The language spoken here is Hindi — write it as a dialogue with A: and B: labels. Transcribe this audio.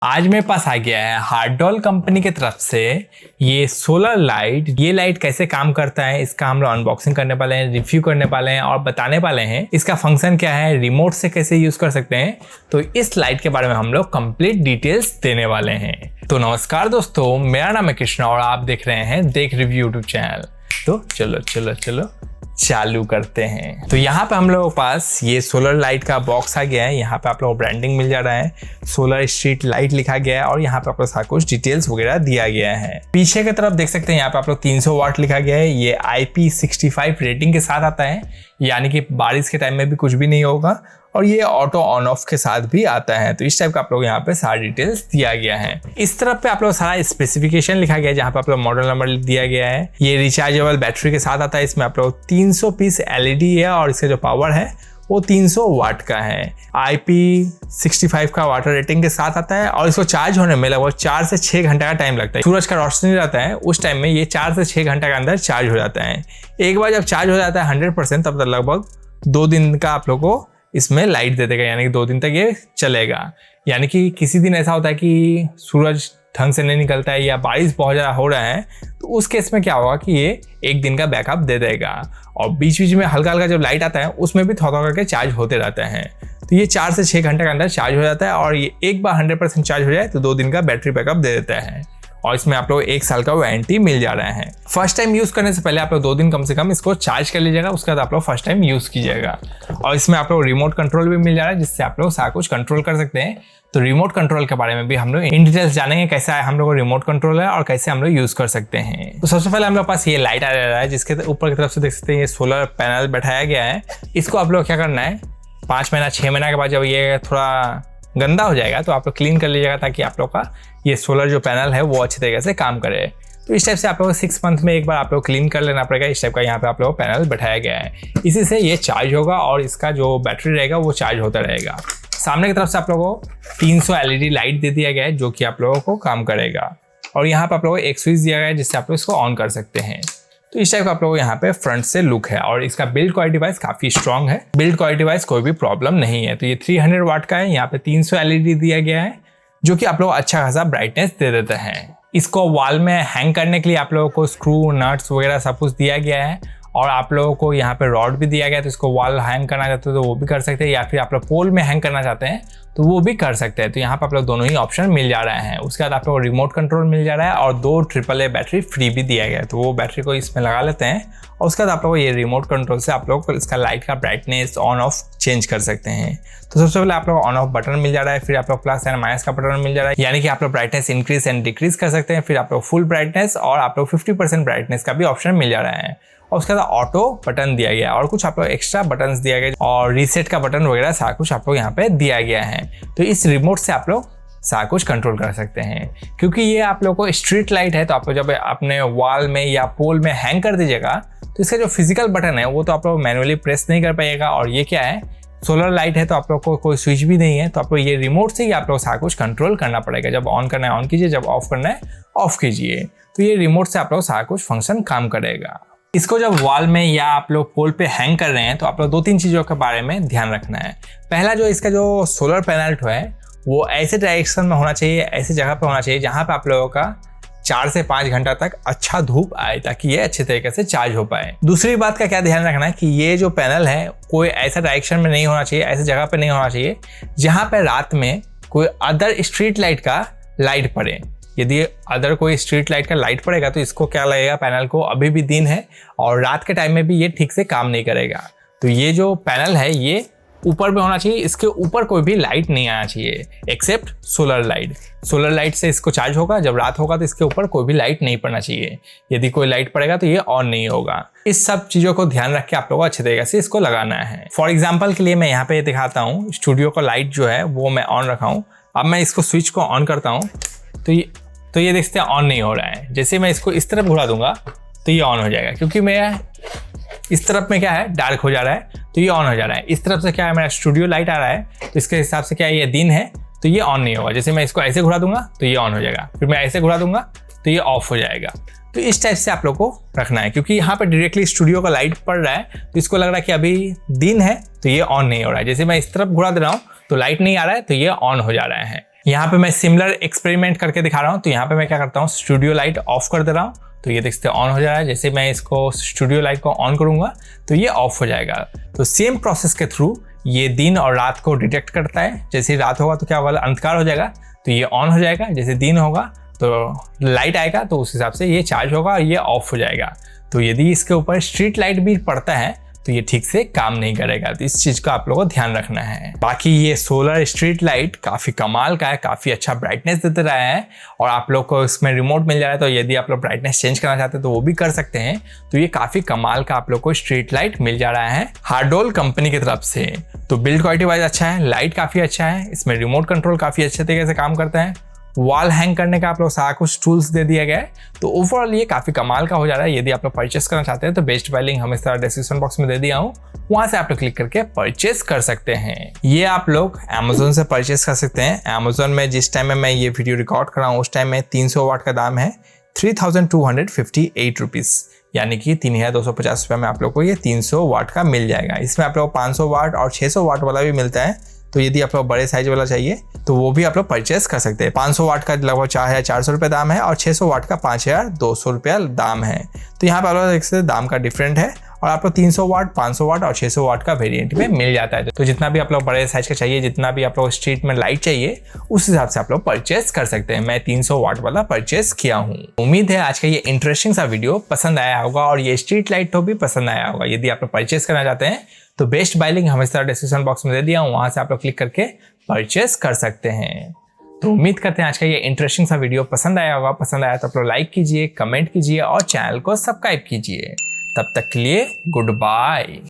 A: आज मेरे पास आ गया है हार्डोल कंपनी की तरफ से ये सोलर लाइट। ये लाइट कैसे काम करता है इसका हम लोग अनबॉक्सिंग करने वाले हैं, रिव्यू करने वाले हैं और बताने वाले हैं इसका फंक्शन क्या है, रिमोट से कैसे यूज कर सकते हैं। तो इस लाइट के बारे में हम लोग कंप्लीट डिटेल्स देने वाले हैं। तो नमस्कार दोस्तों, मेरा नाम है कृष्णा और आप देख रहे हैं देख रिव्यू यूट्यूब चैनल। तो चलो चालू करते हैं। तो यहाँ पे हम लोगों के पास ये सोलर लाइट का बॉक्स आ गया है। यहाँ पे आप लोगों को ब्रांडिंग मिल जा रहा है, सोलर स्ट्रीट लाइट लिखा गया है और यहाँ पे आप लोग सारा कुछ डिटेल्स वगैरह दिया गया है। पीछे की तरफ देख सकते हैं यहाँ पे आप लोग 300 वाट लिखा गया है। ये IP65 रेटिंग के साथ आता है, यानी कि बारिश के टाइम में भी कुछ भी नहीं होगा और ये ऑटो ऑन ऑफ के साथ भी आता है। तो इस टाइप का आप लोग यहाँ पे सारा डिटेल्स दिया गया है। इस तरफ पे आप लोग सारा स्पेसिफिकेशन लिखा गया है, जहाँ पे आप लोग मॉडल नंबर दिया गया है। ये रिचार्जेबल बैटरी के साथ आता है। इसमें आप लोग 300 पीस LED है और इसका जो पावर है वो 300 वाट का है। IP65 का वाटर रेटिंग के साथ आता है और इसको चार्ज होने में लगभग 4 से 6 घंटा का टाइम लगता है। सूरज का रोशनी रहता है उस टाइम में ये 4 से 6 घंटा के अंदर चार्ज हो जाता है। एक बार जब चार्ज हो जाता है 100% तब तक लगभग 2 दिन का आप लोग को इसमें लाइट दे देगा, यानी कि 2 दिन तक ये चलेगा। यानी कि किसी दिन ऐसा होता है कि सूरज ढंग से नहीं निकलता है या बारिश बहुत ज़्यादा हो रहा है, तो उस केस में क्या होगा कि ये 1 दिन का बैकअप दे देगा और बीच बीच में हल्का हल्का जब लाइट आता है उसमें भी थोड़ा करके चार्ज होते रहते हैं। तो ये 4 से 6 घंटे के अंदर चार्ज हो जाता है और ये एक बार 100% चार्ज हो जाए तो 2 दिन का बैटरी बैकअप दे देता है और इसमें आप लोग 1 साल का वारंटी मिल जा रहा है। फर्स्ट टाइम यूज़ करने से पहले आप लोग 2 दिन कम से कम इसको चार्ज कर लीजिएगा, उसके बाद आप लोग फर्स्ट टाइम यूज़ कीजिएगा। और इसमें आप लोग रिमोट कंट्रोल भी मिल जा रहा है, जिससे आप लोग सारा कुछ कंट्रोल कर सकते हैं। तो रिमोट कंट्रोल के बारे में भी हम लोग इन डिटेल्स जानेंगे, कैसा है हम लोग को रिमोट कंट्रोल है और कैसे हम लोग यूज़ कर सकते हैं। तो सबसे पहले हम लोग पास ये लाइट आ रहा है, जिसके ऊपर की तरफ से देख सकते हैं ये सोलर पैनल बैठाया गया है। इसको आप लोग क्या करना है, 5 महीना 6 महीना के बाद जब ये थोड़ा गंदा हो जाएगा तो आप लोग क्लीन कर लीजिएगा, ताकि आप लोग का ये सोलर जो पैनल है वो अच्छे तरीके से काम करे। तो इस टाइप से आप लोग 6 मंथ में एक बार आप लोग क्लीन कर लेना पड़ेगा। इस टाइप का यहाँ पे आप लोग पैनल बैठाया गया है। इसी से ये चार्ज होगा और इसका जो बैटरी रहेगा वो चार्ज होता रहेगा। सामने की तरफ से आप लोगों को 300 LED लाइट दे दिया गया है, जो कि आप लोगों को काम करेगा। और यहाँ पे आप लोगों को एक स्विच दिया गया है, जिससे आप लोग इसको ऑन कर सकते हैं। तो इस टाइप का आप लोगों को यहाँ पे फ्रंट से लुक है और इसका बिल्ड क्वालिटी वाइज काफी स्ट्रॉन्ग है। बिल्ड क्वालिटी वाइज कोई भी प्रॉब्लम नहीं है। तो ये 300 वाट का है, यहाँ पे 300 LED दिया गया है, जो कि आप लोग अच्छा खासा ब्राइटनेस दे देते हैं। इसको वॉल में हैंग करने के लिए आप लोगों को स्क्रू नट्स वगैरह सब कुछ दिया गया है और आप लोगों को यहाँ पे रॉड भी दिया गया है। तो इसको वॉल हैंग करना चाहते हो तो वो भी कर सकते हैं, या फिर आप लोग पोल में हैंग करना चाहते हैं तो वो भी कर सकते हैं। तो यहाँ पर आप लोग दोनों ही ऑप्शन मिल जा रहे हैं। उसके बाद आप लोग रिमोट कंट्रोल मिल जा रहा है और 2 AAA बैटरी फ्री भी दिया गया है। तो वो बैटरी को इसमें लगा लेते हैं और उसके बाद आप लोग ये रिमोट कंट्रोल से आप लोग इसका लाइट का ब्राइटनेस ऑन ऑफ चेंज कर सकते हैं। तो सबसे पहले आप लोग ऑन ऑफ बटन मिल जा रहा है, फिर आप लोग प्लस एंड माइनस का बटन मिल जा रहा है, यानी कि आप लोग ब्राइटनेस इंक्रीज एंड डिक्रीज कर सकते हैं। फिर आप लोग फुल ब्राइटनेस और आप लोग 50% ब्राइटनेस का भी ऑप्शन मिल जा रहा है। और उसके बाद ऑटो बटन दिया गया और कुछ आप लोग एक्स्ट्रा बटन्स दिया गया और रीसेट का बटन वगैरह सारा कुछ आप लोग यहाँ पे दिया गया है। तो इस रिमोट से आप लोग सारा कुछ कंट्रोल कर सकते हैं। क्योंकि ये आप लोग को स्ट्रीट लाइट है, तो आप लोग जब अपने वॉल में या पोल में हैंग कर दीजिएगा तो इसका जो फिजिकल बटन है वो तो आप लोग मैनुअली प्रेस नहीं कर पाइएगा। और ये क्या है, सोलर लाइट है तो आप लोग को कोई स्विच भी नहीं है, तो आप लोग ये रिमोट से ही आप लोग सारा कुछ कंट्रोल करना पड़ेगा। जब ऑन करना है ऑन कीजिए, जब ऑफ करना है ऑफ कीजिए। तो ये रिमोट से आप लोग सारा कुछ फंक्शन काम करेगा। इसको जब वॉल में या आप लोग पोल पे हैंग कर रहे हैं तो आप लोग 2-3 चीज़ों के बारे में ध्यान रखना है। पहला, जो इसका जो सोलर पैनल है वो ऐसे डायरेक्शन में होना चाहिए, ऐसी जगह पे होना चाहिए जहाँ पे आप लोगों का 4 से 5 घंटा तक अच्छा धूप आए, ताकि ये अच्छे तरीके से चार्ज हो पाए। दूसरी बात का क्या ध्यान रखना है कि ये जो पैनल है कोई ऐसा डायरेक्शन में नहीं होना चाहिए, ऐसी जगह पे नहीं होना चाहिए जहाँ पे रात में कोई अदर स्ट्रीट लाइट का लाइट पड़े। यदि अदर कोई स्ट्रीट लाइट का लाइट पड़ेगा तो इसको क्या लगेगा, पैनल को अभी भी दिन है और रात के टाइम में भी ये ठीक से काम नहीं करेगा। तो ये जो पैनल है ये ऊपर में होना चाहिए, इसके ऊपर कोई भी लाइट नहीं आना चाहिए except solar light. Solar light से इसको चार्ज होगा, जब रात होगा तो इसके ऊपर कोई भी लाइट नहीं पड़ना चाहिए। यदि कोई लाइट पड़ेगा तो ये ऑन नहीं होगा। इस सब चीज़ों को ध्यान रख के आप लोगों को अच्छे तरीके से इसको लगाना है। फॉर एग्जाम्पल के लिए मैं यहाँ पे दिखाता हूँ, स्टूडियो का लाइट जो है वो मैं ऑन रखा हूँ। अब मैं इसको स्विच को ऑन करता हूँ तो ये देखते हैं ऑन नहीं हो रहा है। जैसे मैं इसको इस तरफ घुरा दूंगा तो ये ऑन हो जाएगा, क्योंकि मैं इस तरफ में क्या है डार्क हो जा रहा है तो ये ऑन हो जा रहा है। इस तरफ से क्या है मेरा स्टूडियो लाइट आ रहा है, तो इसके हिसाब से क्या है ये दिन है तो ये ऑन नहीं होगा। जैसे मैं इसको ऐसे घुरा दूंगा तो ये ऑन हो जाएगा, फिर मैं ऐसे घुरा दूंगा तो ये ऑफ हो जाएगा। तो इस टाइप से आप लोग को रखना है, क्योंकि यहाँ पे डायरेक्टली स्टूडियो का लाइट पड़ रहा है तो इसको लग रहा है कि अभी दिन है तो ये ऑन नहीं हो रहा है। जैसे मैं इस तरफ घुरा दे रहा हूँ तो लाइट नहीं आ रहा है तो ये ऑन हो जा रहा है। यहाँ पे मैं सिमिलर एक्सपेरिमेंट करके दिखा रहा हूँ। तो यहाँ पे मैं क्या करता हूँ, स्टूडियो लाइट ऑफ कर दे रहा हूँ। तो ये देखते ऑन हो जा रहा है। जैसे मैं इसको स्टूडियो लाइट को ऑन करूंगा तो ये ऑफ हो जाएगा। तो सेम प्रोसेस के थ्रू ये दिन और रात को डिटेक्ट करता है। जैसे रात होगा तो क्या होगा, अंधकार हो जाएगा तो ये ऑन हो जाएगा। जैसे दिन होगा तो लाइट आएगा तो उस हिसाब से ये चार्ज होगा और ये ऑफ हो जाएगा। तो यदि इसके ऊपर स्ट्रीट लाइट भी पड़ता है तो ये ठीक से काम नहीं करेगा। तो इस चीज का आप लोगों को ध्यान रखना है। बाकी ये सोलर स्ट्रीट लाइट काफी कमाल का है, काफी अच्छा ब्राइटनेस देते रहा है और आप लोग को इसमें रिमोट मिल जा रहा है। तो यदि आप लोग ब्राइटनेस चेंज करना चाहते हैं तो वो भी कर सकते हैं। तो ये काफी कमाल का आप लोग को स्ट्रीट लाइट मिल जा रहा है हार्डोल कंपनी की तरफ से। तो बिल्ड क्वालिटी वाइज अच्छा है, लाइट काफी अच्छा है, इसमें रिमोट कंट्रोल काफी अच्छे तरीके से काम करता है, वॉल हैंग करने का आप लोग सारा कुछ टूल्स दे दिया गया है। तो ओवरऑल ये काफी कमाल का हो जा रहा है। यदि आप लोग परचेस करना चाहते हैं तो बेस्ट बाय लिंक हमेशा डिस्क्रिप्शन बॉक्स में दे दिया हूँ, वहां से आप लोग क्लिक करके परचेस कर सकते हैं। ये आप लोग Amazon से परचेस कर सकते हैं। Amazon में जिस टाइम में मैं ये वीडियो रिकॉर्ड कर रहा हूँ उस टाइम में 300 वाट का दाम है 3258 रुपीज, यानी कि 3250 रुपये में आप लोग को ये 300 वाट का मिल जाएगा। इसमें आप लोग 500 वाट और 600 वाट वाला भी मिलता है। तो यदि आप लोग बड़े साइज वाला चाहिए तो वो भी आप लोग परचेस कर सकते हैं। 500 वाट का लगभग 4400 रुपये दाम है और 600 वाट का 5200 रुपया दाम है। तो यहाँ पर आप लोग देख सकते हैं दाम का डिफरेंट है और आपको 300 वाट, 500 वाट और 600 वाट का वेरिएंट में मिल जाता है। तो जितना भी आप लोग बड़े साइज का चाहिए, जितना भी आप लोग स्ट्रीट में लाइट चाहिए, उस हिसाब से आप लोग परचेस कर सकते हैं। मैं 300 वाट वाला परचेस किया हूँ। उम्मीद है आज का ये इंटरेस्टिंग सा वीडियो पसंद आया होगा और ये स्ट्रीट लाइट तो भी पसंद आया होगा। यदि आप लोग परचेस करना चाहते हैं तो बेस्ट बाय लिंक हमेशा डिस्क्रिप्शन बॉक्स में दे दिया हूँ, वहां से आप लोग क्लिक करके परचेस कर सकते हैं। तो उम्मीद करते हैं आज का ये इंटरेस्टिंग सा वीडियो पसंद आया होगा। पसंद आया तो आप लोग लाइक कीजिए, कमेंट कीजिए और चैनल को सब्सक्राइब कीजिए। तब तक के लिए गुड बाय।